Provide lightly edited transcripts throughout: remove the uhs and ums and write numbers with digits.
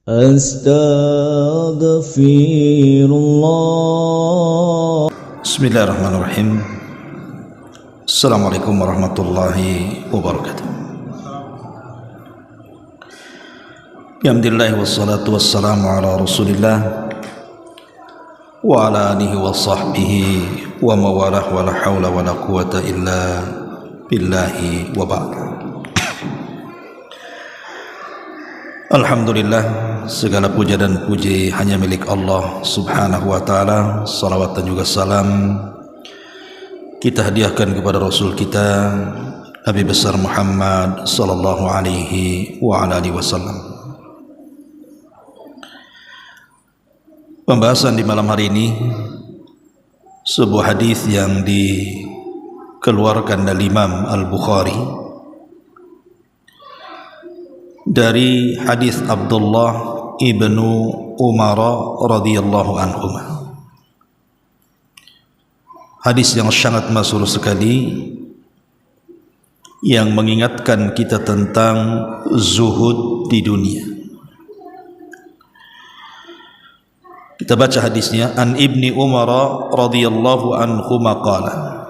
Astaghfirullah. Bismillahirrahmanirrahim. Assalamualaikum warahmatullahi wabarakatuh. Alhamdulillah wassalatu wassalamu ala Rasulillah wa ala alihi wa sahbihi wa mawalah wa la hawla wa la quwata illa billahi wa ba'd. Alhamdulillah, segala puja dan puji hanya milik Allah subhanahu wa ta'ala. Salawat dan juga salam kita hadiahkan kepada Rasul kita Nabi besar Muhammad sallallahu alaihi wa ala alihi wasallam. Pembahasan di malam hari ini sebuah hadis yang dikeluarkan dari Imam Al-Bukhari dari hadis Abdullah ibnu Umar radhiyallahu anhu. Hadis yang sangat masyhur sekali yang mengingatkan kita tentang zuhud di dunia. Kita baca hadisnya. An Ibni Umar radhiyallahu anhu qala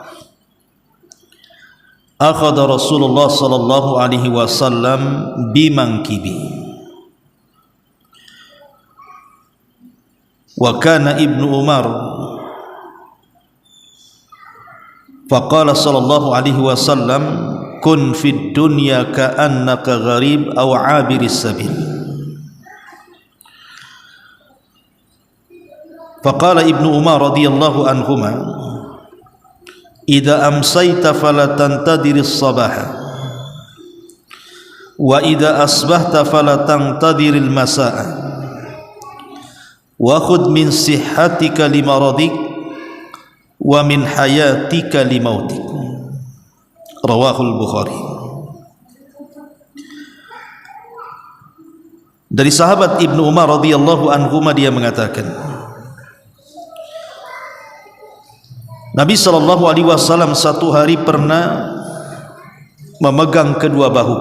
akhadha Rasulullah sallallahu alaihi wasallam bimankibi wa kana Ibnu Umar faqala sallallahu alaihi wasallam kun fid dunya ka'annaka gharib aw 'abiris sabil. Faqala Ibnu Umar radhiyallahu anhuma idza amsayta fala tantadiris sabaha wa idza asbahta fala tantadiril masaa wa khudh min sihhatika limaradik wa min hayatika limautik. Rawahul Bukhari. Dari sahabat Ibnu Umar radhiyallahu anhuma dia mengatakan, Nabi sallallahu alaihi wasallam satu hari pernah memegang kedua bahu.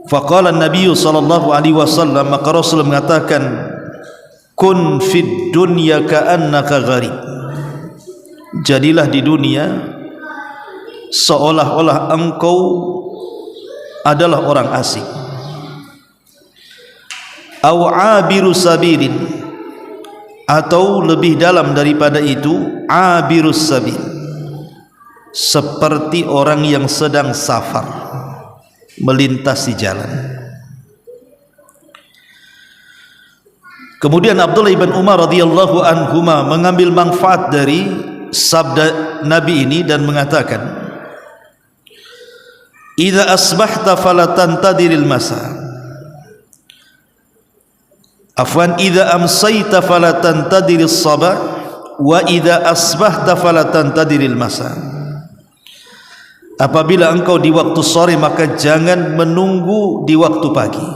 Faqala Nabi sallallahu alaihi wasallam, maka Rasul mengatakan, kun fid dunya ka'annaka gharib. Jadilah di dunia seolah-olah engkau adalah orang asing. Aw 'abiru sabilin, atau lebih dalam daripada itu, abirus sabil, seperti orang yang sedang safar melintasi jalan. Kemudian Abdullah ibn Umar radhiyallahu anhuma mengambil manfaat dari sabda Nabi ini dan mengatakan, idza asbahta fala tantadiril masa. Afwan, idza amsayta fala tantadiris sabah wa idza asbahta fala tantadiril masa. Apabila engkau di waktu sore maka jangan menunggu di waktu pagi,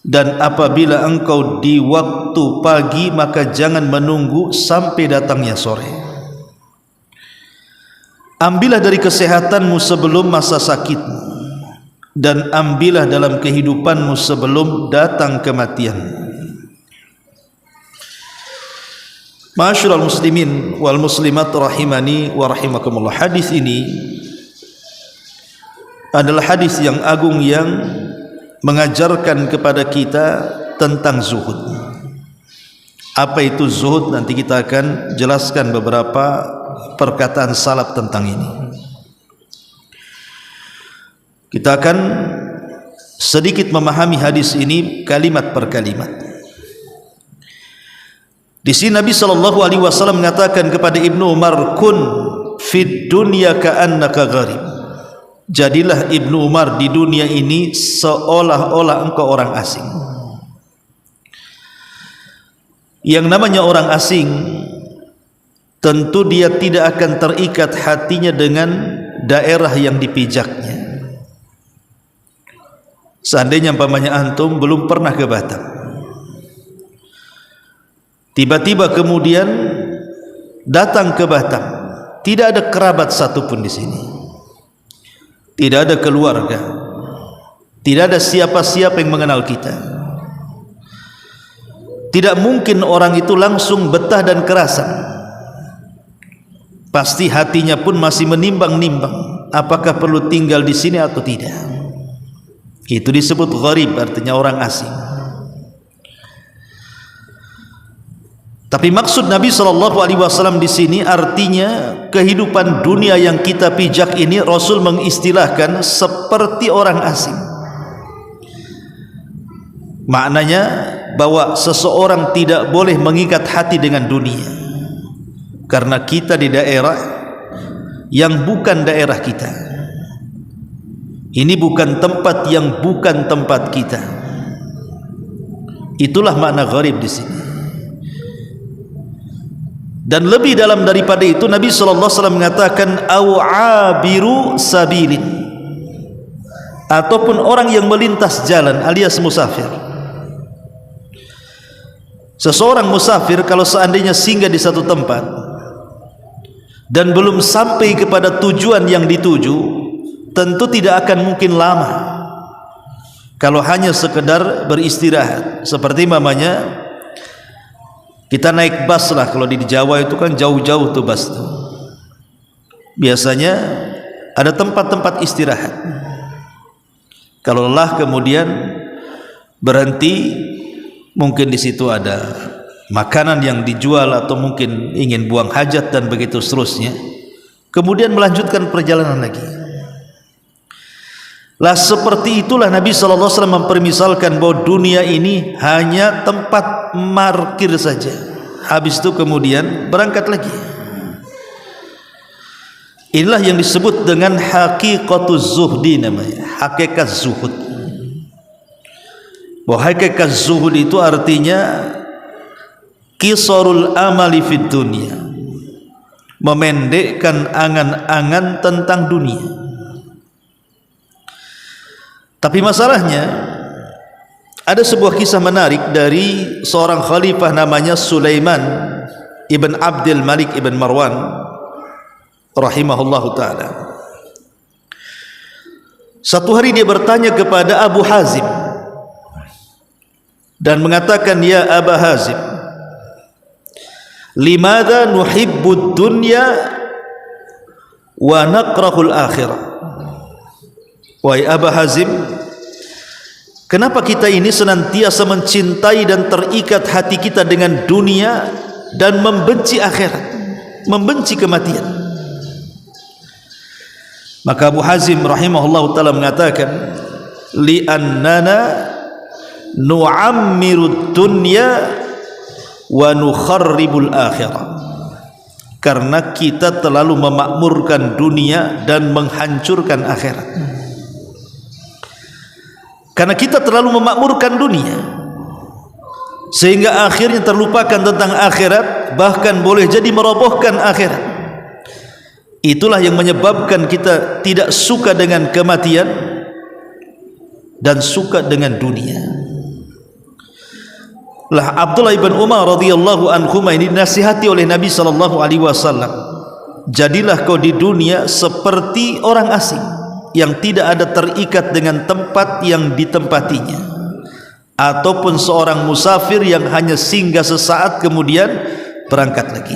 dan apabila engkau di waktu pagi maka jangan menunggu sampai datangnya sore. Ambillah dari kesehatanmu sebelum masa sakitmu, dan ambillah dalam kehidupanmu sebelum datang kematian. Ma'asyiral muslimin wal muslimat rahimani wa rahimakumullah. Hadis ini adalah hadis yang agung yang mengajarkan kepada kita tentang zuhud. Apa itu zuhud? Nanti kita akan jelaskan beberapa perkataan salaf tentang ini. Kita akan sedikit memahami hadis ini kalimat per kalimat. Di sini Nabi sallallahu alaihi wasallam mengatakan kepada Ibnu Umar, kun fid dunya ka'annaka gharib. Jadilah Ibnu Umar di dunia ini seolah-olah engkau orang asing. Yang namanya orang asing, tentu dia tidak akan terikat hatinya dengan daerah yang dipijaknya. Seandainya umpamanya antum belum pernah ke Batam, tiba-tiba kemudian datang ke Batam, tidak ada kerabat satupun di sini, tidak ada keluarga, Tidak ada siapa-siapa yang mengenal kita. Tidak mungkin orang itu langsung betah dan kerasan. Pasti hatinya pun masih menimbang-nimbang apakah perlu tinggal di sini atau tidak. Itu disebut gharib, artinya orang asing. Tapi maksud Nabi SAW di sini artinya kehidupan dunia yang kita pijak ini Rasul mengistilahkan seperti orang asing. Maknanya bahwa seseorang tidak boleh mengikat hati dengan dunia, karena kita di daerah yang bukan daerah kita. Ini bukan tempat yang bukan tempat kita. Itulah makna gharib di sini. Dan lebih dalam daripada itu, Nabi SAW mengatakan au abiru sabilin, ataupun orang yang melintas jalan alias musafir. Seseorang musafir kalau seandainya singgah di satu tempat dan belum sampai kepada tujuan yang dituju, tentu tidak akan mungkin lama kalau hanya sekedar beristirahat. Seperti mamanya kita naik bus lah, kalau di Jawa itu kan jauh-jauh tuh bus tuh. Biasanya ada tempat-tempat istirahat. Kalau lelah kemudian berhenti, mungkin di situ ada makanan yang dijual atau mungkin ingin buang hajat dan begitu seterusnya. Kemudian melanjutkan perjalanan lagi. Lah seperti itulah Nabi SAW mempermisalkan bahwa dunia ini hanya tempat markir saja. Habis itu kemudian berangkat lagi. Inilah yang disebut dengan haqiqatuz zuhdi namanya, hakikat zuhud. Bahwa hakikat zuhud itu artinya qisarul amali fid dunya, memendekkan angan-angan tentang dunia. Tapi masalahnya ada sebuah kisah menarik dari seorang khalifah namanya Sulaiman ibn Abdul Malik ibn Marwan rahimahullahu ta'ala. Satu hari dia bertanya kepada Abu Hazim dan mengatakan, ya Aba Hazim, limadha nuhibbud dunya wa nakrahul akhirah? Wahai Aba Hazim, kenapa kita ini senantiasa mencintai dan terikat hati kita dengan dunia dan membenci akhirat, membenci kematian? Maka Abu Hazim rahimahullah ta'ala mengatakan, li'annana nu'ammirud dunya wa nukharribul akhirah. Karena kita terlalu memakmurkan dunia dan menghancurkan akhirat. Karena kita terlalu memakmurkan dunia sehingga akhirnya terlupakan tentang akhirat, bahkan boleh jadi merobohkan akhirat. Itulah yang menyebabkan kita tidak suka dengan kematian dan suka dengan dunia. Lah Abdullah ibn Umar radhiyallahu anhuma ini nasihati oleh Nabi SAW, jadilah kau di dunia seperti orang asing yang tidak ada terikat dengan tempat yang ditempatinya, ataupun seorang musafir yang hanya singgah sesaat kemudian berangkat lagi.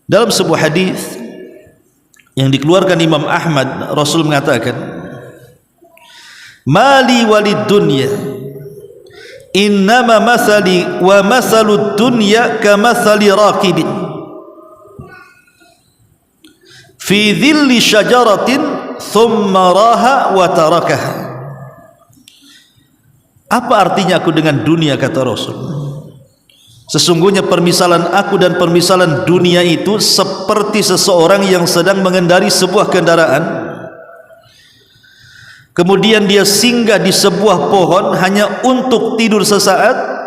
Dalam sebuah hadis yang dikeluarkan Imam Ahmad, Rasul mengatakan, mali walid dunya innama masali wa masalud dunya kamathali raqibin fi dhilli syajaratin thumma raha wa tarakaha. Apa artinya aku dengan dunia, kata Rasul? Sesungguhnya permisalan aku dan permisalan dunia itu seperti seseorang yang sedang mengendari sebuah kendaraan, kemudian dia singgah di sebuah pohon hanya untuk tidur sesaat.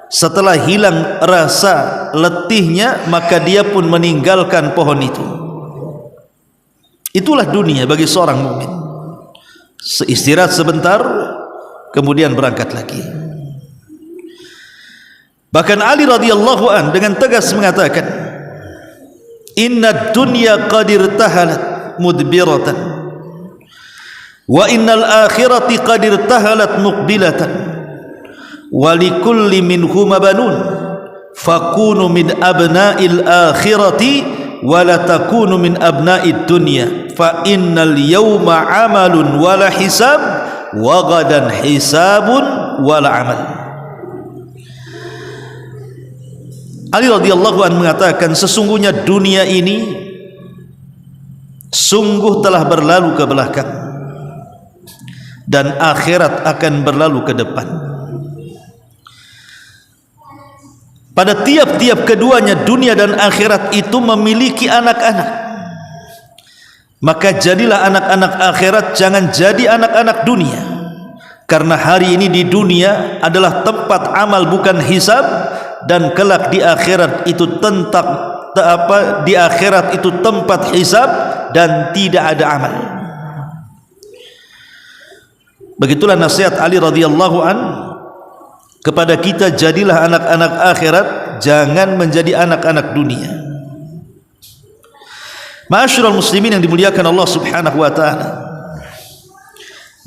Setelah hilang rasa letihnya, maka dia pun meninggalkan pohon itu. Itulah dunia bagi seorang mukmin. Istirahat sebentar, kemudian berangkat lagi. Bahkan Ali radhiyallahu an dengan tegas mengatakan, inna dunya qad irtahalat mudbiratan wa innal akhirati qad irtahalat muqbilatan wa likulli minhuma banun fakunu min abna'il akhirati wa la takunu min abna'id dunya fa innal yawma amalun wa la hisab wa gadan hisabun wa la amal. Ali radhiyallahu anhu mengatakan, sesungguhnya dunia ini sungguh telah berlalu ke belakang dan akhirat akan berlalu ke depan. Pada tiap-tiap keduanya, dunia dan akhirat itu memiliki anak-anak. Maka jadilah anak-anak akhirat, jangan jadi anak-anak dunia. Karena hari ini di dunia adalah tempat amal bukan hisab, dan kelak di akhirat itu di akhirat itu tempat hisab dan tidak ada amal. Begitulah nasihat Ali radhiyallahu an kepada kita, jadilah anak-anak akhirat, jangan menjadi anak-anak dunia. Ma'asyiral muslimin yang dimuliakan Allah Subhanahu wa taala,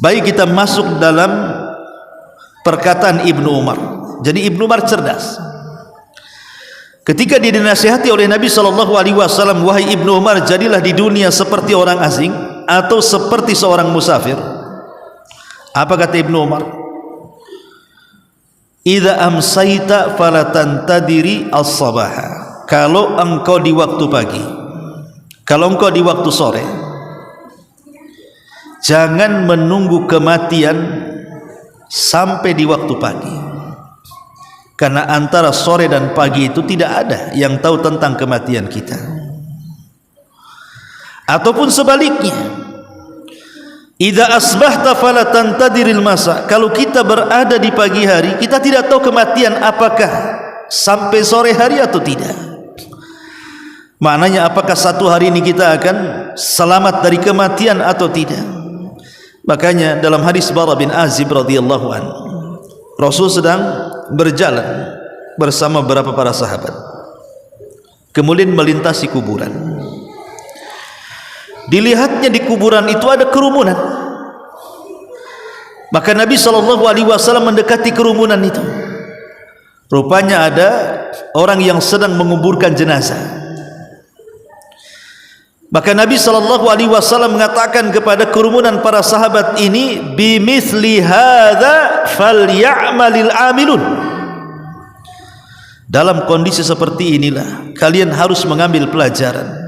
baik kita masuk dalam perkataan Ibnu Umar. Jadi Ibnu Umar cerdas. Ketika dia dinasihati oleh Nabi SAW, wahai Ibnu Umar, jadilah di dunia seperti orang asing atau seperti seorang musafir. Apa kata Ibnu Umar? Idza amsayta fala tantadiri as-sabaha. Kalau engkau di waktu pagi, kalau engkau di waktu sore, jangan menunggu kematian sampai di waktu pagi. Karena antara sore dan pagi itu tidak ada yang tahu tentang kematian kita. Ataupun sebaliknya, idza asbahta fala tantadiril masa. Kalau kita berada di pagi hari, kita tidak tahu kematian apakah sampai sore hari atau tidak. Maknanya apakah satu hari ini kita akan selamat dari kematian atau tidak. Makanya dalam hadis Bara bin Azib radhiyallahu anhu, Rasul sedang berjalan bersama beberapa para sahabat, kemudian melintasi kuburan. Dilihatnya di kuburan itu ada kerumunan. Maka Nabi SAW mendekati kerumunan itu. Rupanya ada orang yang sedang menguburkan jenazah. Maka Nabi SAW mengatakan kepada kerumunan para sahabat ini, bimithli hadza falyamalil amilun. Dalam kondisi seperti inilah kalian harus mengambil pelajaran.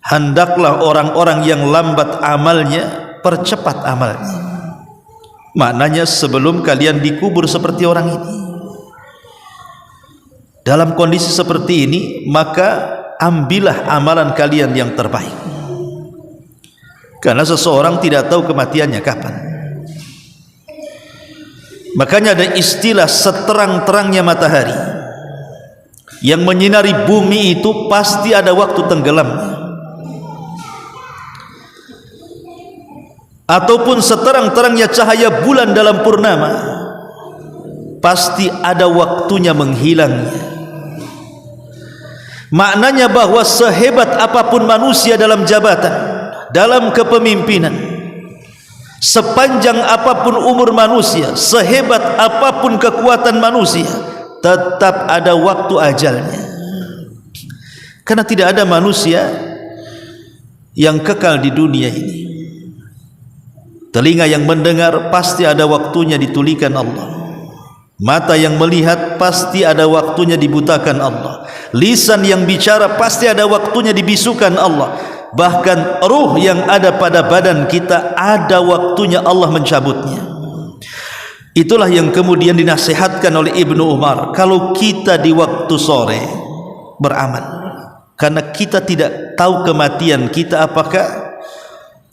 Hendaklah orang-orang yang lambat amalnya percepat amalnya. Maknanya sebelum kalian dikubur seperti orang ini. Dalam kondisi seperti ini, maka ambillah amalan kalian yang terbaik. Karena seseorang tidak tahu kematiannya kapan. Makanya ada istilah seterang-terangnya matahari yang menyinari bumi itu pasti ada waktu tenggelamnya. Ataupun seterang-terangnya cahaya bulan dalam purnama, pasti ada waktunya menghilangnya. Maknanya bahwa sehebat apapun manusia dalam jabatan, dalam kepemimpinan, sepanjang apapun umur manusia, sehebat apapun kekuatan manusia, tetap ada waktu ajalnya. Karena tidak ada manusia yang kekal di dunia ini. Telinga yang mendengar pasti ada waktunya ditulikan Allah. Mata yang melihat pasti ada waktunya dibutakan Allah. Lisan yang bicara pasti ada waktunya dibisukan Allah. Bahkan ruh yang ada pada badan kita ada waktunya Allah mencabutnya. Itulah yang kemudian dinasihatkan oleh Ibnu Umar. Kalau kita di waktu sore beramal, karena kita tidak tahu kematian kita apakah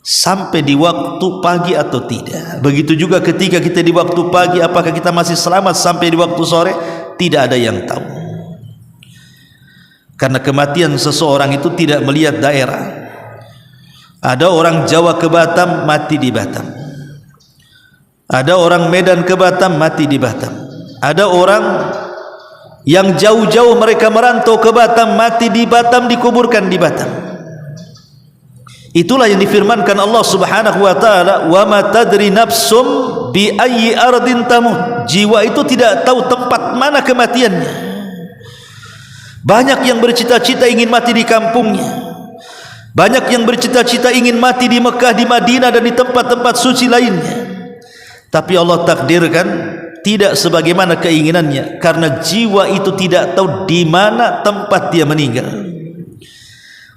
sampai di waktu pagi atau tidak. Begitu juga ketika kita di waktu pagi, apakah kita masih selamat sampai di waktu sore? Tidak ada yang tahu. Karena kematian seseorang itu tidak melihat daerah. Ada orang Jawa ke Batam, mati di Batam. Ada orang Medan ke Batam, mati di Batam. Ada orang yang jauh-jauh mereka merantau ke Batam, mati di Batam, dikuburkan di Batam. Itulah yang difirmankan Allah Subhanahu wa taala, wa ma tadri nafsum bi ayyi ardin tamut. Jiwa itu tidak tahu tempat mana kematiannya. Banyak yang bercita-cita ingin mati di kampungnya, banyak yang bercita-cita ingin mati di Mekah, di Madinah dan di tempat-tempat suci lainnya. Tapi Allah takdirkan tidak sebagaimana keinginannya, karena jiwa itu tidak tahu di mana tempat dia meninggal.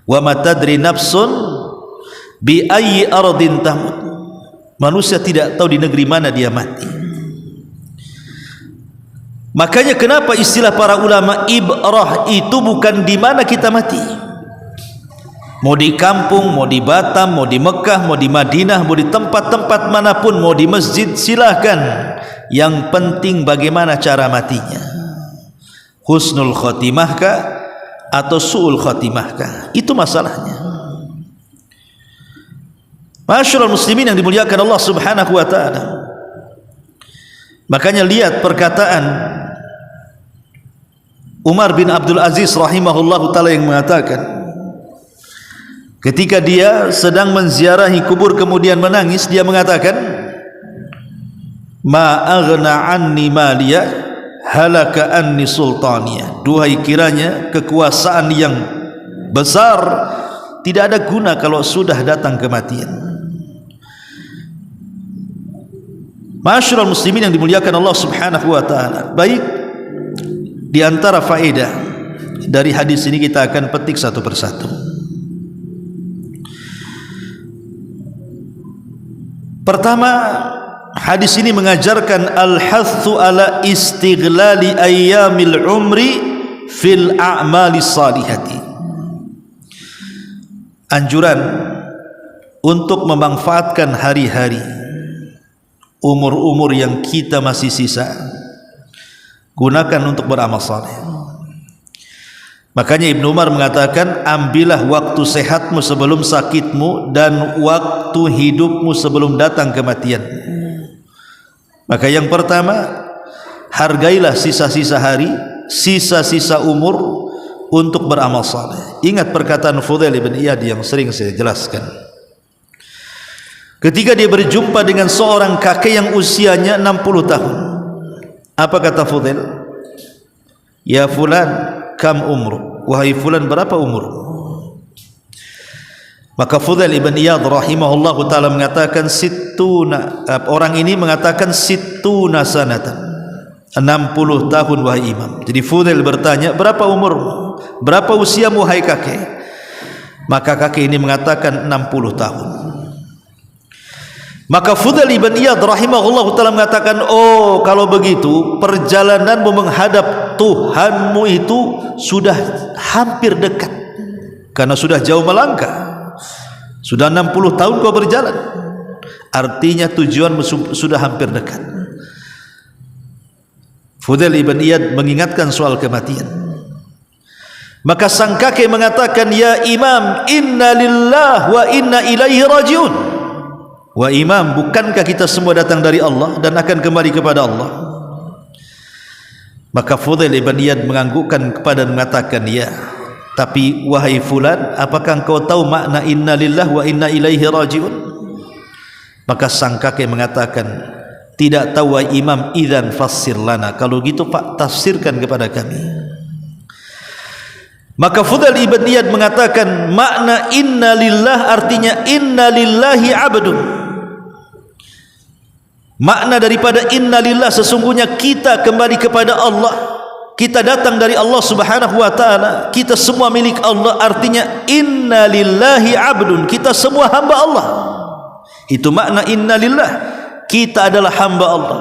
Wa ma tadri nafsun bi ayyi ardin tamut. Manusia tidak tahu di negeri mana dia mati. Makanya kenapa istilah para ulama ibrah itu bukan di mana kita mati. Mau di kampung, mau di Batam, mau di Mekah, mau di Madinah, mau di tempat-tempat manapun, mau di masjid, silahkan. Yang penting bagaimana cara matinya. Husnul khotimahkah atau su'ul khotimahkah? Itu masalahnya. Masyarul muslimin yang dimuliakan Allah Subhanahu wa taala. Makanya lihat perkataan Umar bin Abdul Aziz rahimahullahu taala yang mengatakan, ketika dia sedang menziarahi kubur kemudian menangis, dia mengatakan, ma aghna anni maliya halaka anni sultaniya. Duhai kiranya kekuasaan yang besar tidak ada guna kalau sudah datang kematian. Masyarul muslimin yang dimuliakan Allah Subhanahu wa taala. Baik, di antara faedah dari hadis ini kita akan petik satu persatu. Pertama, hadis ini mengajarkan al-hathu ala istighlali ayyamil umri fil a'mali salihati. Anjuran untuk memanfaatkan hari-hari, umur-umur yang kita masih sisa, gunakan untuk beramal saleh. Makanya Ibnu Umar mengatakan, ambillah waktu sehatmu sebelum sakitmu dan waktu hidupmu sebelum datang kematian. Maka yang pertama, hargailah sisa-sisa hari, sisa-sisa umur untuk beramal saleh. Ingat perkataan Fudail bin Iyad yang sering saya jelaskan. Ketika dia berjumpa dengan seorang kakek yang usianya 60 tahun. Apa kata Fudail? Ya fulan, kam umru? Wahai fulan, berapa umur? Maka Fudail ibn Iyad rahimahullahu ta'ala mengatakan situna. Orang ini mengatakan situna sanatan, 60 tahun wahai imam. Jadi Fudail bertanya, berapa umurmu? Berapa usiamu wahai kakek? Maka kakek ini mengatakan 60 tahun. Maka Fudail ibn Iyad rahimahullahu ta'ala mengatakan, oh kalau begitu perjalananmu menghadap Tuhanmu itu sudah hampir dekat, karena sudah jauh melangkah. Sudah 60 tahun kau berjalan, artinya tujuanmu sudah hampir dekat. Fudail ibn Iyad mengingatkan soal kematian. Maka sang kakek mengatakan, ya imam, inna lillah wa inna ilaihi rajiun. Wa imam, bukankah kita semua datang dari Allah dan akan kembali kepada Allah? Maka Fudail ibn Iyad menganggukkan kepada dan mengatakan, ya, tapi wahai fulan, apakah engkau tahu makna inna lillah wa inna ilaihi rajiun? Maka sang kakek mengatakan, tidak tahu wahai imam. Idzan fassir lana, kalau gitu Pak, tafsirkan kepada kami. Maka Fudail ibn Iyad mengatakan, makna inna lillah artinya inna lillahi abdun. Makna daripada inna lillah, sesungguhnya kita kembali kepada Allah, kita datang dari Allah Subhanahu wa ta'ala, kita semua milik Allah. Artinya inna lillahi abdun, kita semua hamba Allah. Itu makna inna lillah, kita adalah hamba Allah.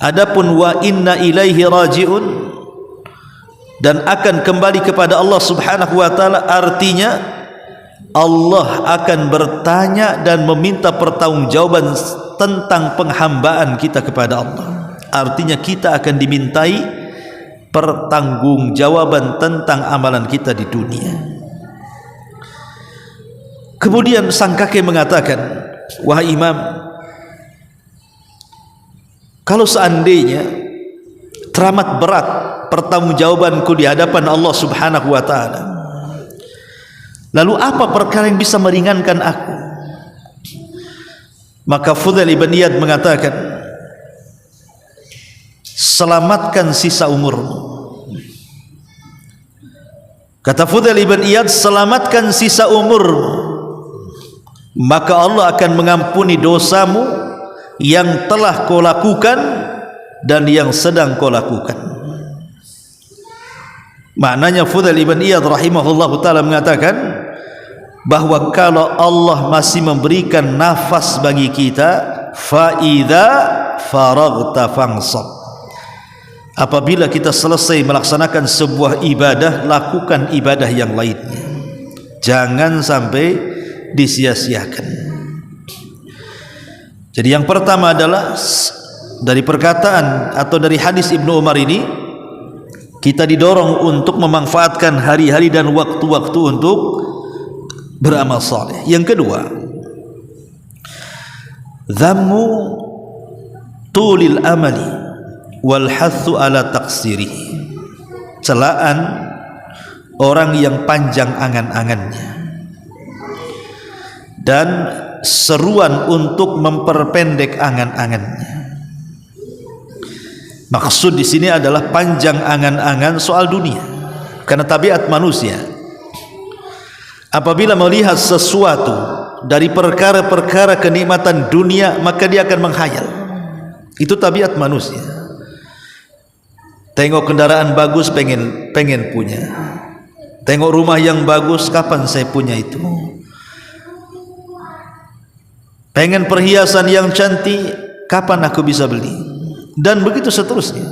Adapun wa inna ilaihi rajiun, dan akan kembali kepada Allah Subhanahu wa ta'ala, artinya Allah akan bertanya dan meminta pertanggungjawaban tentang penghambaan kita kepada Allah. Artinya kita akan dimintai pertanggungjawaban tentang amalan kita di dunia. Kemudian sang kakek mengatakan, wahai imam, kalau seandainya teramat berat pertanggungjawabanku di hadapan Allah Subhanahu wa ta'ala, Lalu apa perkara yang bisa meringankan aku? Maka Fudail ibn Iyad mengatakan, selamatkan sisa umurmu. Kata Fudail ibn Iyad, selamatkan sisa umurmu, maka Allah akan mengampuni dosamu yang telah kau lakukan dan yang sedang kau lakukan. Maknanya Fudail ibn Iyad rahimahullah ta'ala mengatakan bahwa kalau Allah masih memberikan nafas bagi kita, fa'idha faraghta fansab, apabila kita selesai melaksanakan sebuah ibadah, lakukan ibadah yang lainnya, jangan sampai disia-siakan. Jadi yang pertama adalah dari perkataan atau dari hadis Ibnu Umar ini, kita didorong untuk memanfaatkan hari-hari dan waktu-waktu untuk beramal saleh. Yang kedua, dhammu tulil amali wal hathu ala taqsiri, celaan orang yang panjang angan-angannya dan seruan untuk memperpendek angan-angannya. Maksud di sini adalah panjang angan-angan soal dunia, karena tabiat manusia apabila melihat sesuatu dari perkara-perkara kenikmatan dunia, maka dia akan menghayal. Itu tabiat manusia. Tengok kendaraan bagus, pengen punya. Tengok rumah yang bagus, kapan saya punya itu? Pengen perhiasan yang cantik, kapan aku bisa beli? Dan begitu seterusnya.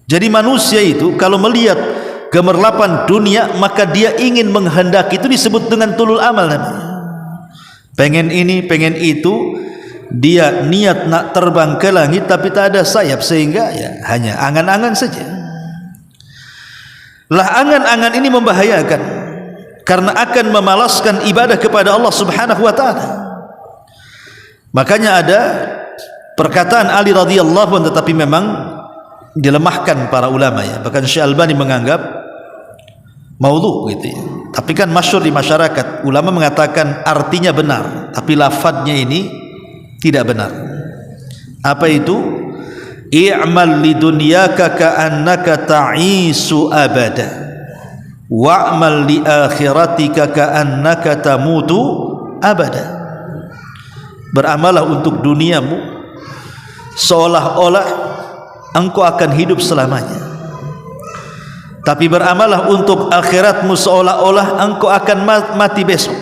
Jadi manusia itu kalau melihat gemerlapan dunia, maka dia ingin menghendaki, itu disebut dengan tulul amal namanya. Pengen ini, pengen itu, dia niat nak terbang ke langit tapi tak ada sayap, sehingga ya hanya angan-angan saja. Lah angan-angan ini membahayakan, karena akan memalaskan ibadah kepada Allah Subhanahu wa taala. Makanya ada perkataan Ali radhiyallahu anhu, tetapi memang dilemahkan para ulama ya. Bahkan Syekh Albani menganggap maudhu gitu ya. Tapi kan masyhur di masyarakat, ulama mengatakan artinya benar, tapi lafadznya ini tidak benar. Apa itu? I'mal lidunyaka ka'annaka ta'isu abada wa'mal li akhiratika ka'annaka tamutu abada. Beramalah untuk duniamu seolah-olah engkau akan hidup selamanya, tapi beramalah untuk akhiratmu seolah-olah engkau akan mati besok.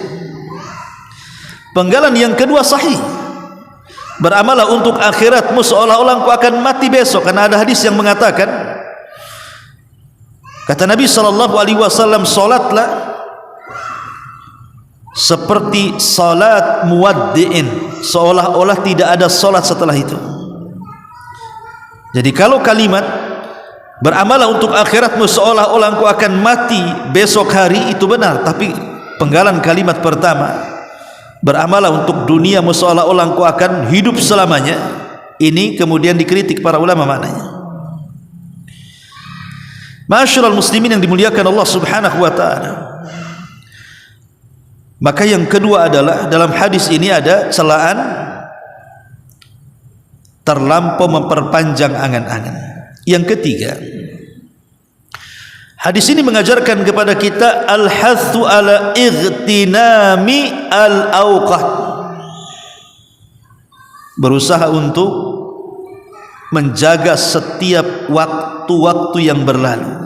Penggalan yang kedua sahih, beramalah untuk akhiratmu seolah-olah engkau akan mati besok, karena ada hadis yang mengatakan, kata Nabi SAW, salatlah seperti salat muwaddi'in, seolah-olah tidak ada salat setelah itu. Jadi kalau kalimat beramalah untuk akhiratmu seolah-olah engkau akan mati besok hari, itu benar. Tapi penggalan kalimat pertama, beramalah untuk duniamu seolah-olah engkau akan hidup selamanya, ini kemudian dikritik para ulama maknanya. Ma'asyiral muslimin yang dimuliakan Allah Subhanahu wa taala. Maka yang kedua adalah dalam hadis ini ada celaan terlampau memperpanjang angan-angan. Yang ketiga, hadis ini mengajarkan kepada kita al-hathu ala ightinami al-awqat, berusaha untuk menjaga setiap waktu-waktu yang berlalu,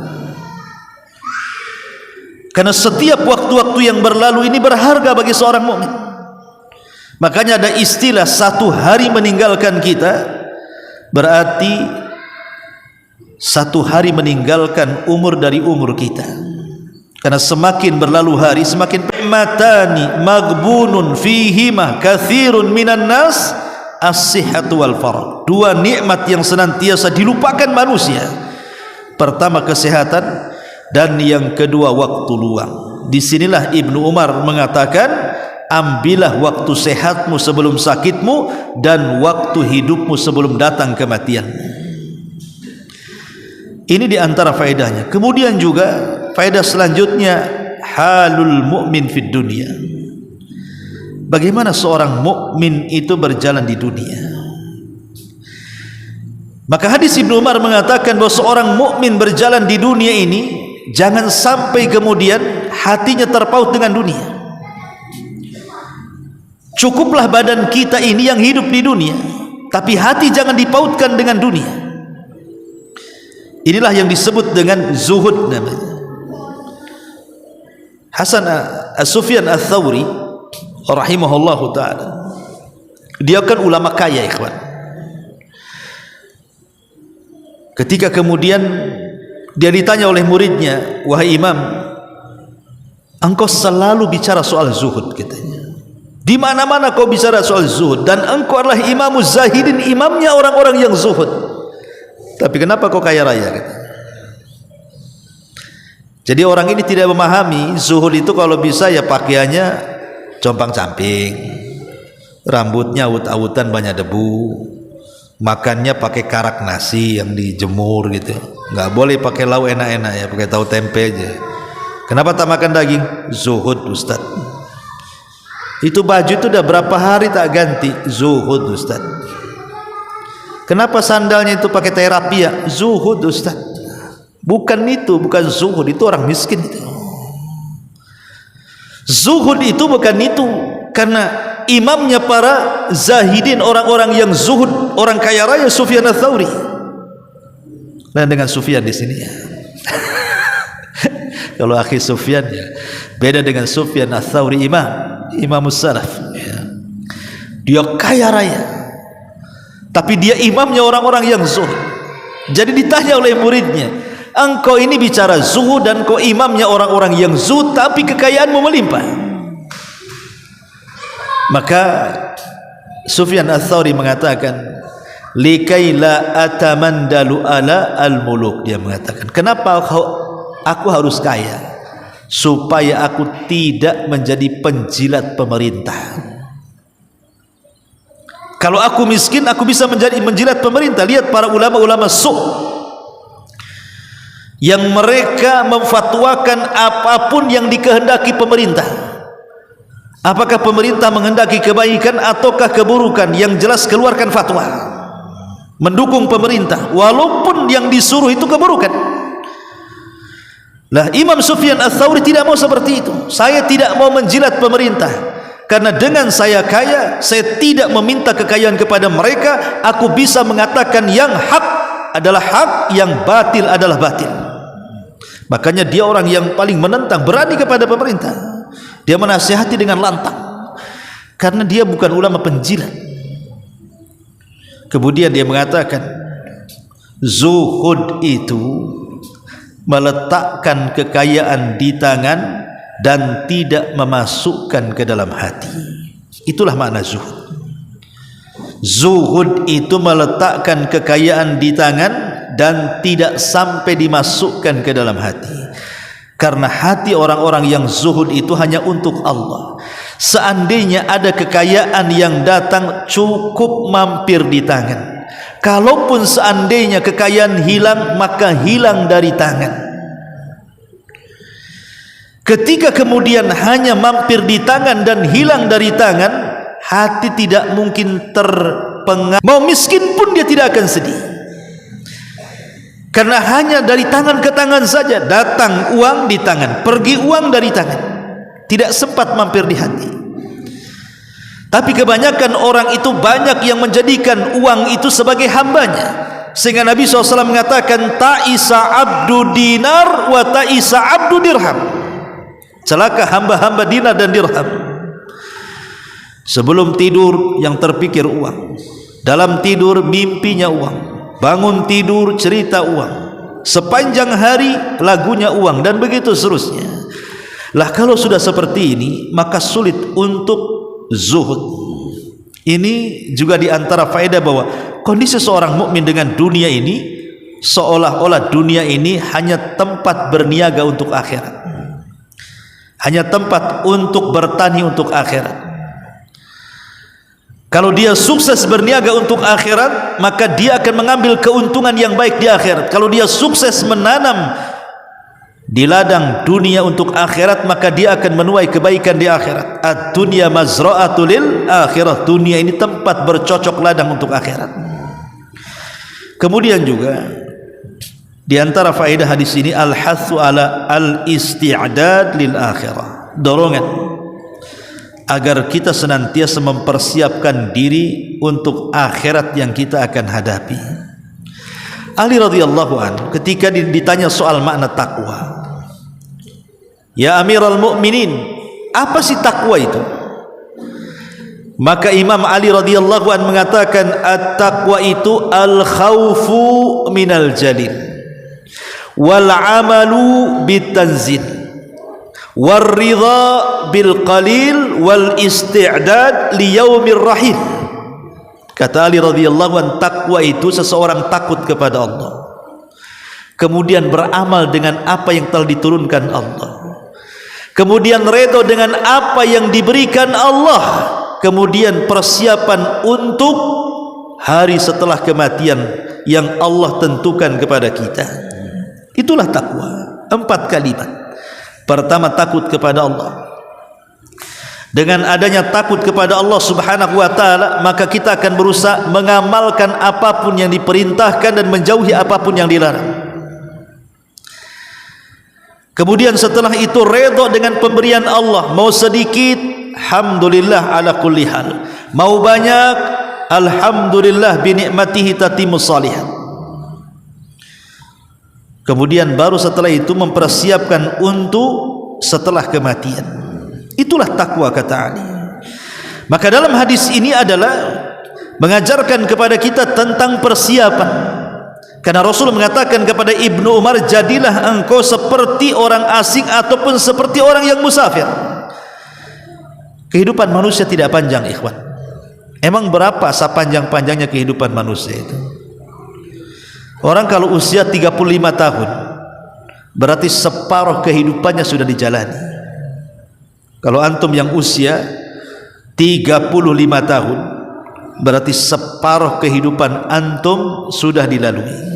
karena setiap waktu-waktu yang berlalu ini berharga bagi seorang mukmin. Makanya ada istilah satu hari meninggalkan kita berarti satu hari meninggalkan umur dari umur kita. Karena semakin berlalu hari, semakin matani maghbunun fihima katsirun minan nas as-sihhatu wal faragh. Dua nikmat yang senantiasa dilupakan manusia. Pertama kesehatan, dan yang kedua waktu luang. Disinilah Ibnu Umar mengatakan, ambillah waktu sehatmu sebelum sakitmu dan waktu hidupmu sebelum datang kematian. Ini diantara faedahnya. Kemudian juga faedah selanjutnya, halul mu'min fid dunia. Bagaimana seorang mukmin itu berjalan di dunia? Maka hadis Ibnu Umar mengatakan bahwa seorang mukmin berjalan di dunia ini jangan sampai kemudian hatinya terpaut dengan dunia. Cukuplah badan kita ini yang hidup di dunia, tapi hati jangan dipautkan dengan dunia. Inilah yang disebut dengan zuhud namanya. Hasan Sufyan Ats-Tsauri rahimahullahu taala, dia kan ulama kaya, ikhwan. Ketika kemudian dia ditanya oleh muridnya, "Wahai Imam, engkau selalu bicara soal zuhud," katanya. "Di mana-mana kau bicara soal zuhud, dan engkau adalah imamuz zahidin, imamnya orang-orang yang zuhud. Tapi kenapa kau kaya raya?" Kata. Jadi orang ini tidak memahami zuhud itu kalau bisa ya pakaiannya compang-camping, rambutnya awut-awutan banyak debu, makannya pakai karak nasi yang dijemur gitu. Nggak boleh pakai lauk enak-enak ya, pakai tahu tempe aja. Kenapa tak makan daging? Zuhud Ustaz. Itu baju itu udah berapa hari tak ganti? Zuhud Ustaz. Kenapa sandalnya itu pakai terapi ya? Zuhud Ustaz. Bukan itu, bukan zuhud, itu orang miskin itu. Zuhud itu bukan itu, karena imamnya para zahidin, orang-orang yang zuhud, orang kaya raya, Sufyan Ats-Tsauri. Nah, dengan Sufyan di sini ya. Kalau akhi Sufyan ya beda dengan Sufyan Ats-Tsauri, imamus salaf ya. Dia kaya raya, tapi dia imamnya orang-orang yang zuhud. Jadi ditanya oleh muridnya, "Engkau ini bicara zuhud dan kau imamnya orang-orang yang zuhud, tapi kekayaanmu melimpah." Maka Sufyan Ats-Tsauri mengatakan, "Likai la atamandalu ala al-muluk." Dia mengatakan, kenapa aku harus kaya? Supaya aku tidak menjadi penjilat pemerintah. Kalau aku miskin, aku bisa menjadi menjilat pemerintah. Lihat para ulama-ulama yang mereka memfatwakan apapun yang dikehendaki pemerintah. Apakah pemerintah menghendaki kebaikan ataukah keburukan, yang jelas keluarkan fatwa mendukung pemerintah walaupun yang disuruh itu keburukan. Lah Imam Sufyan Ats-Tsauri tidak mau seperti itu. Saya tidak mau menjilat pemerintah, karena dengan saya kaya, saya tidak meminta kekayaan kepada mereka. Aku bisa mengatakan yang hak adalah hak, yang batil adalah batil. Makanya dia orang yang paling menentang, berani kepada pemerintah. Dia menasihati dengan lantang, karena dia bukan ulama penjilat. Kemudian dia mengatakan, zuhud itu meletakkan kekayaan di tangan dan tidak memasukkan ke dalam hati. Itulah makna zuhud. Zuhud itu meletakkan kekayaan di tangan dan tidak sampai dimasukkan ke dalam hati. Karena hati orang-orang yang zuhud itu hanya untuk Allah. Seandainya ada kekayaan yang datang, cukup mampir di tangan. Kalaupun seandainya kekayaan hilang, maka hilang dari tangan. Ketika kemudian hanya mampir di tangan dan hilang dari tangan, hati tidak mungkin terpengaruh. Mau miskin pun dia tidak akan sedih, karena hanya dari tangan ke tangan saja. Datang uang di tangan, pergi uang dari tangan, tidak sempat mampir di hati. Tapi kebanyakan orang itu banyak yang menjadikan uang itu sebagai hambanya, sehingga Nabi SAW mengatakan, ta'isa abdu dinar wa ta'isa abdu dirham. Celaka hamba-hamba dinar dan dirham. Sebelum tidur yang terpikir uang, dalam tidur mimpinya uang, bangun tidur cerita uang, sepanjang hari lagunya uang, dan begitu seterusnya. Lah kalau sudah seperti ini, maka sulit untuk zuhud. Ini juga diantara faedah bahwa kondisi seorang mukmin dengan dunia ini, seolah-olah dunia ini hanya tempat berniaga untuk akhirat, hanya tempat untuk bertani untuk akhirat. Kalau dia sukses berniaga untuk akhirat, maka dia akan mengambil keuntungan yang baik di akhirat. Kalau dia sukses menanam di ladang dunia untuk akhirat, maka dia akan menuai kebaikan di akhirat. Ad-dunya mazra'atul lil akhirah, dunia ini tempat bercocok ladang untuk akhirat. Kemudian juga di antara faedah hadis ini al-hathu ala al-isti'dad lil akhirah, dorongan agar kita senantiasa mempersiapkan diri untuk akhirat yang kita akan hadapi. Ali radhiyallahu anhu ketika ditanya soal makna takwa, ya Amirul Mukminin, apa sih takwa itu? Maka Imam Ali radhiyallahu anhu mengatakan, at-taqwa itu al-khawfu minal jalil wal amalu bitanzil wal ridha bil qalil wal isti'dad li yaumir rahil. Kata Ali radhiyallahu anhu, takwa itu seseorang takut kepada Allah, kemudian beramal dengan apa yang telah diturunkan Allah, kemudian redha dengan apa yang diberikan Allah, kemudian persiapan untuk hari setelah kematian yang Allah tentukan kepada kita. Itulah takwa. 4 kalimat. Pertama, takut kepada Allah. Dengan adanya takut kepada Allah subhanahu wa ta'ala, maka kita akan berusaha mengamalkan apapun yang diperintahkan dan menjauhi apapun yang dilarang. Kemudian setelah itu redha dengan pemberian Allah, mau sedikit alhamdulillah ala kulli hal, mau banyak alhamdulillah bi ni'matihi tatimmus shalihat. Kemudian baru setelah itu mempersiapkan untuk setelah kematian. Itulah takwa, kata Ali. Maka dalam hadis ini adalah mengajarkan kepada kita tentang persiapan. Karena Rasul mengatakan kepada Ibnu Umar, jadilah engkau seperti orang asing ataupun seperti orang yang musafir. Kehidupan manusia tidak panjang, ikhwan. Emang berapa sepanjang-panjangnya kehidupan manusia itu? Orang kalau usia 35 tahun, berarti separuh kehidupannya sudah dijalani. Kalau antum yang usia 35 tahun, berarti separuh kehidupan antum sudah dilalui.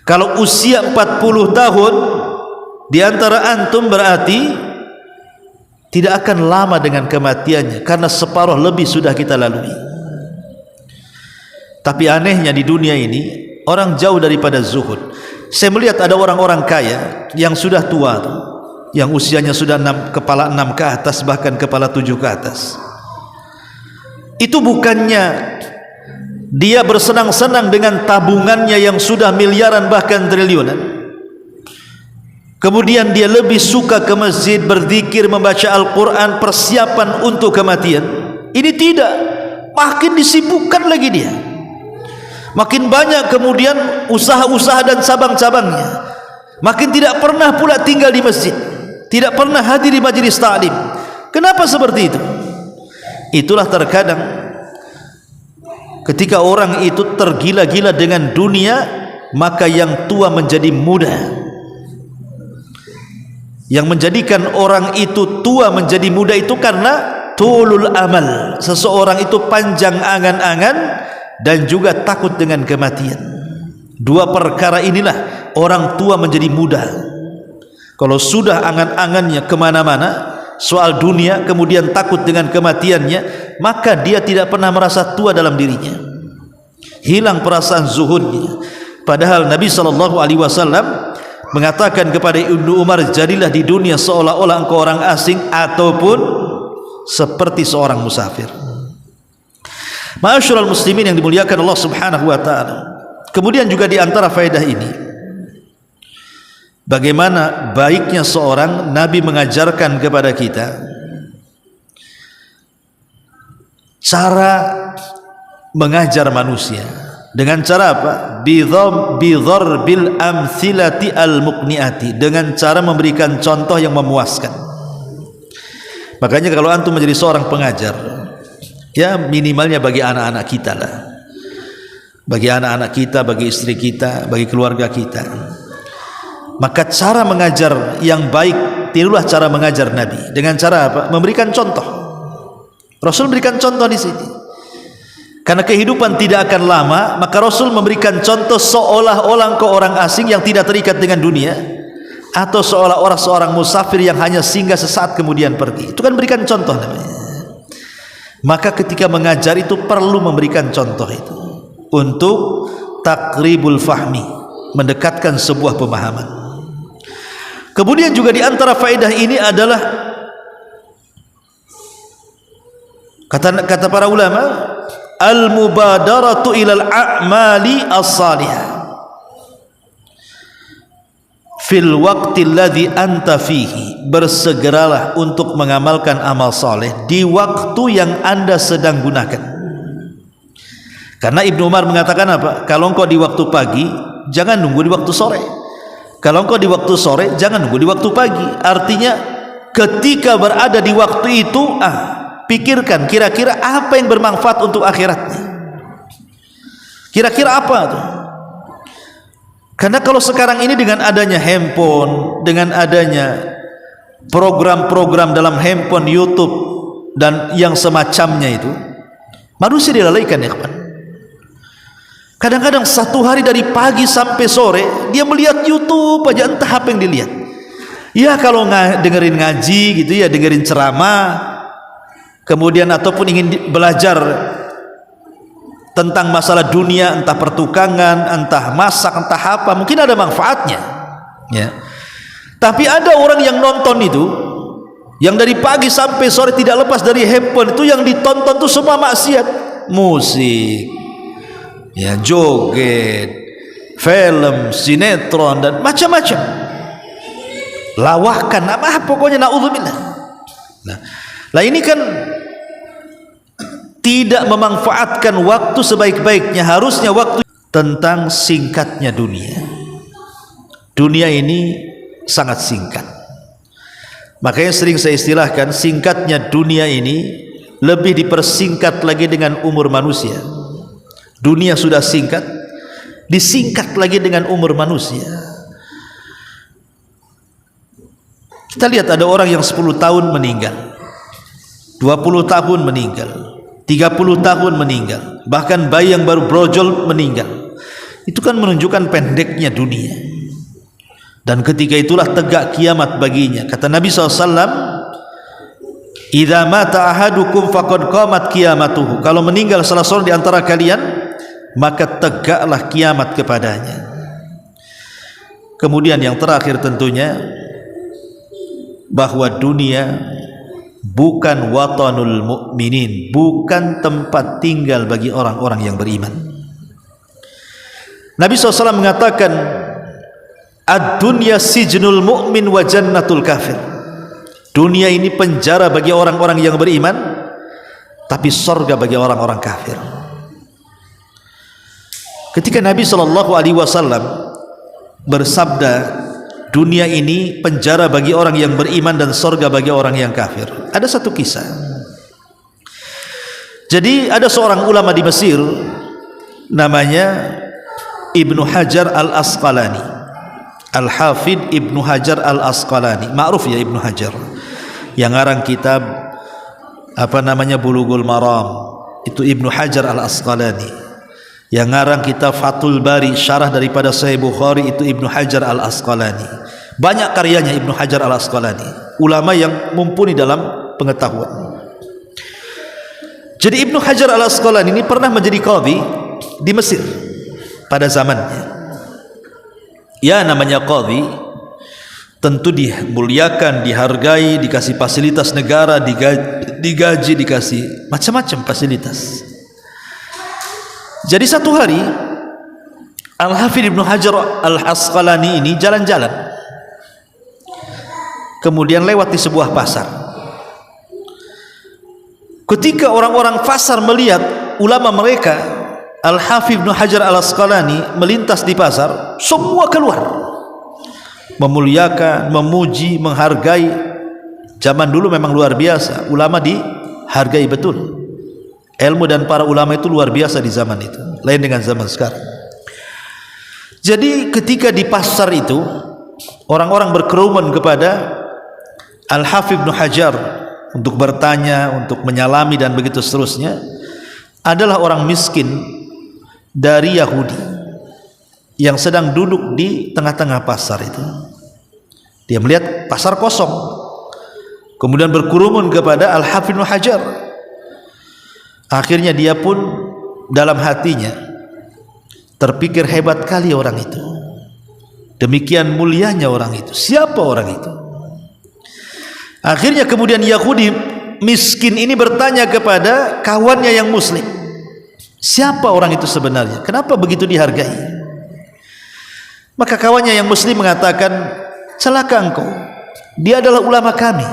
Kalau usia 40 tahun, di antara antum berarti tidak akan lama dengan kematiannya, karena separuh lebih sudah kita lalui. Tapi anehnya di dunia ini, orang jauh daripada zuhud. Saya melihat ada orang-orang kaya yang sudah tua, yang usianya sudah kepala 6 ke atas, bahkan kepala 7 ke atas. Itu bukannya dia bersenang-senang dengan tabungannya yang sudah miliaran bahkan triliunan, kemudian dia lebih suka ke masjid, berzikir, membaca Al-Quran, persiapan untuk kematian. Ini tidak, makin disibukkan lagi dia, makin banyak kemudian usaha-usaha dan cabang-cabangnya, makin tidak pernah pula tinggal di masjid, tidak pernah hadir di majelis ta'lim. Kenapa seperti itu? Itulah terkadang ketika orang itu tergila-gila dengan dunia, maka yang tua menjadi muda. Yang menjadikan orang itu tua menjadi muda itu karena tulul amal. Seseorang itu panjang angan-angan dan juga takut dengan kematian. Dua perkara inilah orang tua menjadi muda. Kalau sudah angan-angannya kemana-mana soal dunia, kemudian takut dengan kematiannya, maka dia tidak pernah merasa tua dalam dirinya, hilang perasaan zuhudnya. Padahal Nabi SAW mengatakan kepada Ibnu Umar, jadilah di dunia seolah-olah engkau orang asing ataupun seperti seorang musafir. Ma'asyiral muslimin yang dimuliakan Allah subhanahu wa ta'ala. Kemudian juga di antara faedah ini, bagaimana baiknya seorang Nabi mengajarkan kepada kita cara mengajar manusia. Dengan cara apa? Bidharbil amthilati al-muqniati, dengan cara memberikan contoh yang memuaskan. Makanya kalau antum menjadi seorang pengajar, ya minimalnya bagi anak-anak kita lah, bagi anak-anak kita, bagi istri kita, bagi keluarga kita, maka cara mengajar yang baik, tirulah cara mengajar Nabi. Dengan cara apa? Memberikan contoh. Rasul memberikan contoh di sini. Karena kehidupan tidak akan lama, maka Rasul memberikan contoh seolah-olah engkau orang asing yang tidak terikat dengan dunia. atau seolah-olah seorang musafir yang hanya singgah sesaat kemudian pergi. Itu kan berikan contoh namanya. Maka ketika mengajar itu perlu memberikan contoh itu untuk takribul fahmi, mendekatkan sebuah pemahaman. Kemudian juga di antara faedah ini adalah kata para ulama, al-mubadaratu ilal a'mali as-salihah fil waqtil ladzi anta fihi, bersegeralah untuk mengamalkan amal soleh di waktu yang anda sedang gunakan. Karena Ibnu Umar mengatakan apa? Kalau engkau di waktu pagi, jangan nunggu di waktu sore. Kalau engkau di waktu sore, jangan nunggu di waktu pagi. Artinya ketika berada di waktu itu, pikirkan kira-kira apa yang bermanfaat untuk akhiratnya. Kira-kira apa tuh? Karena kalau sekarang ini dengan adanya handphone, dengan adanya program-program dalam handphone, YouTube dan yang semacamnya itu, manusia dilalaikan ya kawan. Kadang-kadang satu hari dari pagi sampai sore dia melihat YouTube aja, entah apa yang dilihat. Ya kalau dengerin ngaji gitu ya, dengerin ceramah, kemudian ataupun ingin belajar tentang masalah dunia, entah pertukangan, entah masak, entah apa, mungkin ada manfaatnya ya. Tapi ada orang yang nonton itu, yang dari pagi sampai sore tidak lepas dari handphone, itu yang ditonton itu semua maksiat, musik ya, joget, film, sinetron dan macam-macam, lawakan apa pokoknya, naudzubillah. Nah ini kan tidak memanfaatkan waktu sebaik-baiknya. Harusnya waktu tentang singkatnya dunia. Dunia ini sangat singkat. Makanya sering saya istilahkan, singkatnya dunia ini lebih dipersingkat lagi dengan umur manusia. Dunia sudah singkat, disingkat lagi dengan umur manusia. Kita lihat ada orang yang 10 tahun meninggal, 20 tahun meninggal, 30 tahun meninggal, bahkan bayi yang baru brojol meninggal. Itu kan menunjukkan pendeknya dunia. Dan ketika itulah tegak kiamat baginya. Kata Nabi SAW, idza mata ahadukum faqad qamat qiyamatuhu, kalau meninggal salah seorang di antara kalian, maka tegaklah kiamat kepadanya. Kemudian yang terakhir tentunya, bahwa dunia bukan watanul mukminin, bukan tempat tinggal bagi orang-orang yang beriman. Nabi SAW mengatakan, ad-dunya sijnul mu'min wa jannatul kafir. Dunia ini penjara bagi orang-orang yang beriman, tapi surga bagi orang-orang kafir. Ketika Nabi SAW bersabda, dunia ini penjara bagi orang yang beriman dan surga bagi orang yang kafir, ada satu kisah. Jadi ada seorang ulama di Mesir namanya Ibnu Hajar al-Asqalani, Al-Hafidh Ibnu Hajar al-Asqalani, ma'ruf ya Ibnu Hajar, yang ngarang kitab apa namanya Bulughul Maram, itu Ibnu Hajar al-Asqalani. Yang ngarang kitab Fathul Bari, syarah daripada Sahih Bukhari, itu Ibnu Hajar al-Asqalani. Banyak karyanya Ibnu Hajar al-Asqalani, ulama yang mumpuni dalam pengetahuan. Jadi Ibnu Hajar al-Asqalani ini pernah menjadi qadhi di Mesir pada zamannya. Ya, namanya qadhi tentu dimuliakan, dihargai, dikasih fasilitas negara, digaji, dikasih macam-macam fasilitas. Jadi satu hari Al-Hafidh Ibnu Hajar al-Asqalani ini jalan-jalan, kemudian lewat di sebuah pasar. Ketika orang-orang pasar melihat ulama mereka, Al-Hafidh Ibnu Hajar al-Asqalani melintas di pasar, semua keluar memuliakan, memuji, menghargai. Zaman dulu memang luar biasa, ulama dihargai betul. Ilmu dan para ulama itu luar biasa di zaman itu, lain dengan zaman sekarang. Jadi ketika di pasar itu orang-orang berkerumun kepada Al-Hafidh Ibnu Hajar untuk bertanya, untuk menyalami dan begitu seterusnya, adalah orang miskin dari Yahudi yang sedang duduk di tengah-tengah pasar itu. Dia melihat pasar kosong, kemudian berkerumun kepada Al-Hafidz Ibnu Hajar. Akhirnya dia pun dalam hatinya terpikir, hebat kali orang itu, demikian mulianya orang itu, siapa orang itu? Akhirnya kemudian Yahudi miskin ini bertanya kepada kawannya yang muslim, siapa orang itu sebenarnya, kenapa begitu dihargai? Maka kawannya yang muslim mengatakan, celaka engkau, dia adalah ulama kami,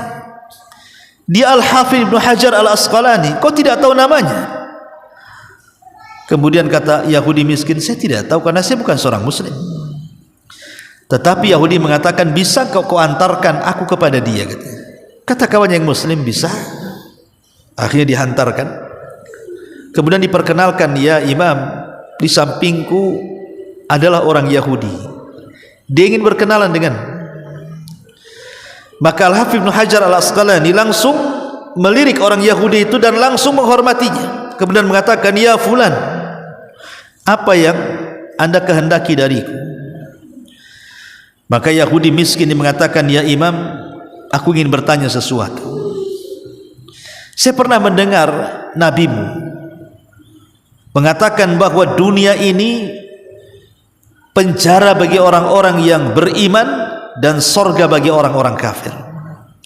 dia Al-Hafidz Ibnu Hajar Al-Asqalani, kau tidak tahu namanya? Kemudian kata Yahudi miskin, saya tidak tahu karena saya bukan seorang muslim. Tetapi Yahudi mengatakan, bisa kau antarkan aku kepada dia? Kata kawannya yang muslim, bisa. Akhirnya dihantarkan, kemudian diperkenalkan, ya Imam, di sampingku adalah orang Yahudi, dia ingin berkenalan dengan. Maka Al-Hafidz Ibnu Hajar Al-Asqalani langsung melirik orang Yahudi itu dan langsung menghormatinya, kemudian mengatakan, ya fulan, apa yang anda kehendaki dariku? Maka Yahudi miskin ini mengatakan, ya Imam, aku ingin bertanya sesuatu. Saya pernah mendengar nabimu mengatakan bahwa dunia ini penjara bagi orang-orang yang beriman dan sorga bagi orang-orang kafir.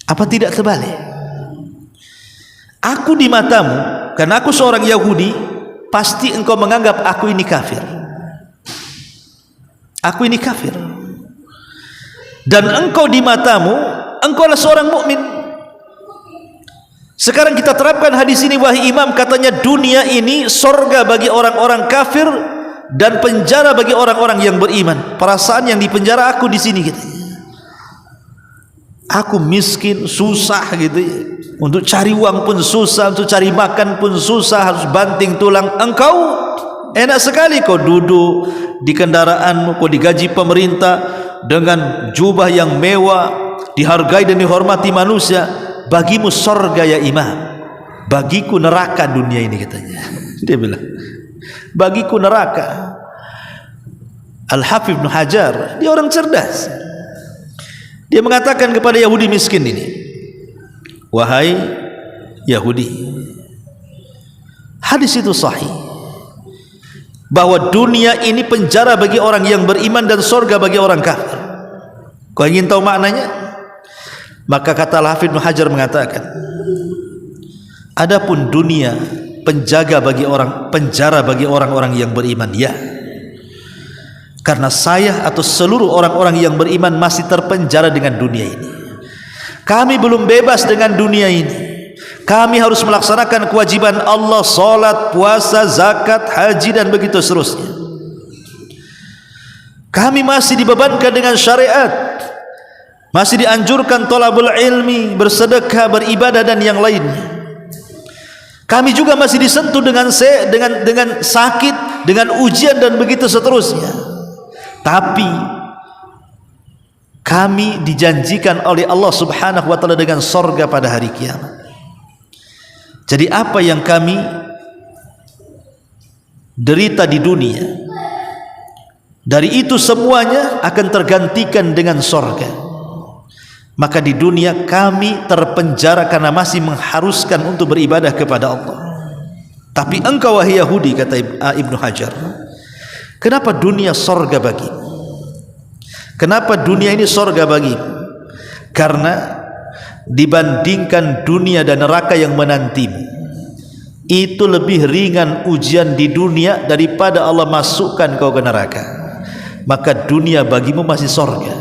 Apa tidak terbalik? Aku di matamu, karena aku seorang Yahudi, pasti engkau menganggap aku ini kafir. Aku ini kafir. Dan engkau di matamu, engkau adalah seorang mukmin. Sekarang kita terapkan hadis ini, wahai imam, katanya dunia ini sorga bagi orang-orang kafir dan penjara bagi orang-orang yang beriman. Perasaan yang di penjara aku di sini gitu. Aku miskin, susah gitu ya. Untuk cari uang pun susah, untuk cari makan pun susah, harus banting tulang. Engkau enak sekali, kau duduk di kendaraanmu, kau digaji pemerintah dengan jubah yang mewah, dihargai dan dihormati manusia. Bagimu sorga ya imam, bagiku neraka dunia ini, katanya. Dia bilang, bagiku neraka. Al-Hafidz Ibnu Hajar, dia orang cerdas. Dia mengatakan kepada Yahudi miskin ini, wahai Yahudi, hadis itu sahih bahwa dunia ini penjara bagi orang yang beriman dan sorga bagi orang kafir. Kau ingin tahu maknanya? Maka kata Al-Hafidz Ibnu Hajar mengatakan, adapun dunia penjaga bagi orang, penjara bagi orang-orang yang beriman, ya, karena saya atau seluruh orang-orang yang beriman masih terpenjara dengan dunia ini. Kami belum bebas dengan dunia ini. Kami harus melaksanakan kewajiban Allah, salat, puasa, zakat, haji dan begitu seterusnya. Kami masih dibebankan dengan syariat, masih dianjurkan thalabul ilmi, bersedekah, beribadah dan yang lainnya. Kami juga masih disentuh dengan sakit, dengan ujian dan begitu seterusnya. Tapi kami dijanjikan oleh Allah Subhanahu wa taala dengan sorga pada hari kiamat. Jadi apa yang kami derita di dunia, dari itu semuanya akan tergantikan dengan sorga. Maka di dunia kami terpenjara karena masih mengharuskan untuk beribadah kepada Allah. Tapi engkau wahai Yahudi, kata Ibnu Hajar, kenapa dunia sorga bagimu? Kenapa dunia ini sorga bagimu? Karena dibandingkan dunia dan neraka yang menantimu, itu lebih ringan ujian di dunia daripada Allah masukkan kau ke neraka. Maka dunia bagimu masih sorga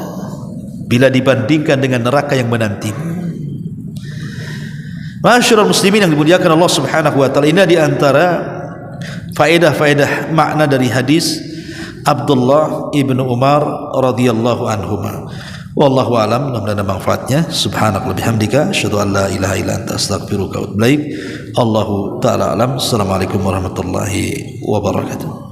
bila dibandingkan dengan neraka yang menantimu. Ma'asyiral muslimin yang dimuliakan Allah Subhanahu wa taala, ini di antara faedah-faedah makna dari hadis Abdullah ibnu Umar radhiyallahu anhuma. Wallahu a'lam, mudah-mudahan ada manfaatnya. Subhanakallahumma bihamdika, asyhadu an la ilaha illa anta, astaghfiruka wa atubu ilaik. Allahu ta'ala alam. Assalamualaikum warahmatullahi wabarakatuh.